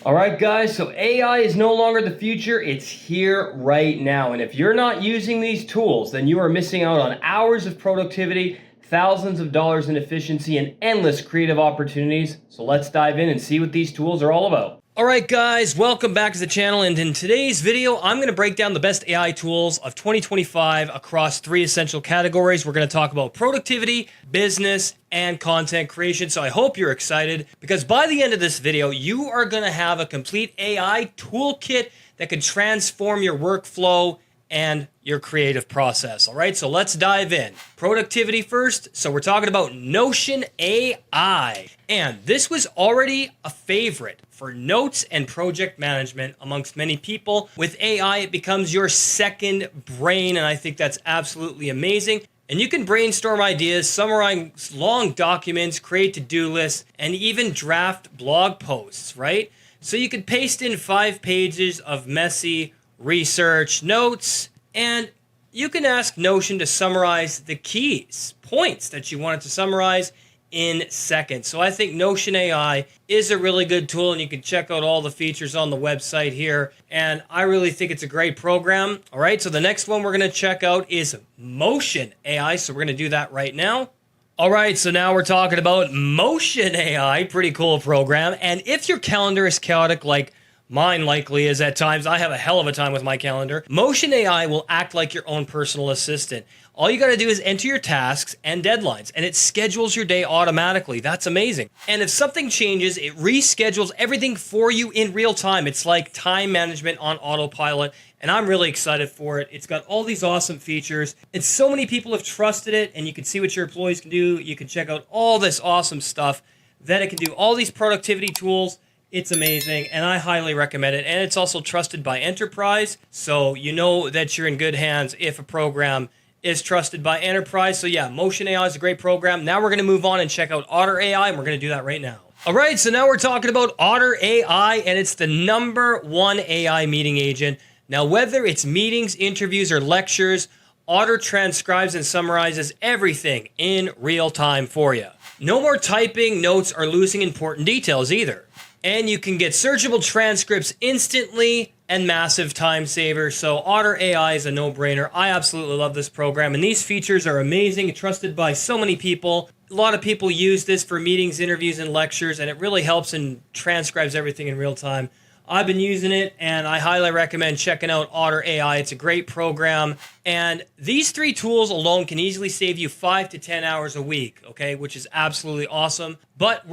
All right, guys, so AI is no longer the future, it's here right now. And if you're not using these tools, then you are missing out on hours of productivity, thousands of dollars in efficiency, and endless creative opportunities. So let's dive in and see what these tools are all about. All right, guys, welcome back to the channel. And in today's video, I'm going to break down the best AI tools of 2025 across 3 essential categories. We're going to talk about productivity, business, and content creation. So I hope you're excited because by the end of this video, you are going to have a complete AI toolkit that can transform your workflow and your creative process. All right, so let's dive in. Productivity first. So we're talking about Notion AI. And this was already a favorite for notes and project management amongst many people. With AI, it becomes your second brain, and I think that's absolutely amazing. And you can brainstorm ideas, summarize long documents, create to-do lists, and even draft blog posts, right? So you could paste in 5 pages of messy research notes, and you can ask Notion to summarize the keys, points that you want it to summarize in seconds. So I think Notion AI is a really good tool, and you can check out all the features on the website here. And I really think it's a great program. All right, so the next one we're going to check out is Motion AI. So we're going to do that right now. All right, so now we're talking about Motion AI, pretty cool program. And if your calendar is chaotic like mine likely is at times, I have a hell of a time with my calendar, Motion AI will act like your own personal assistant. All you got to do is enter your tasks and deadlines, and it schedules your day automatically. That's amazing. And if something changes, it reschedules everything for you in real time. It's like time management on autopilot, and I'm really excited for it. It's got all these awesome features, and so many people have trusted it, and you can see what your employees can do. You can check out all this awesome stuff that it can do, all these productivity tools. It's amazing, and I highly recommend it. And it's also trusted by enterprise, so you know that you're in good hands if a program is trusted by enterprise. So yeah, Motion AI is a great program. Now we're going to move on and check out Otter.ai, and we're going to do that right now. All right, so now we're talking about Otter.ai, and it's the #1 AI meeting agent. Now, whether it's meetings, interviews, or lectures, Otter transcribes and summarizes everything in real time for you. No more typing notes or losing important details either. And you can get searchable transcripts instantly and massive time saver. So Otter.ai is a no-brainer. I absolutely love this program, and these features are amazing, trusted by so many people. A lot of people use this for meetings, interviews, and lectures, and it really helps and transcribes everything in real time. I've been using it, and I highly recommend checking out Otter.ai. It's a great program, and these 3 tools alone can easily save you 5 to 10 hours a week, okay, which is absolutely awesome. But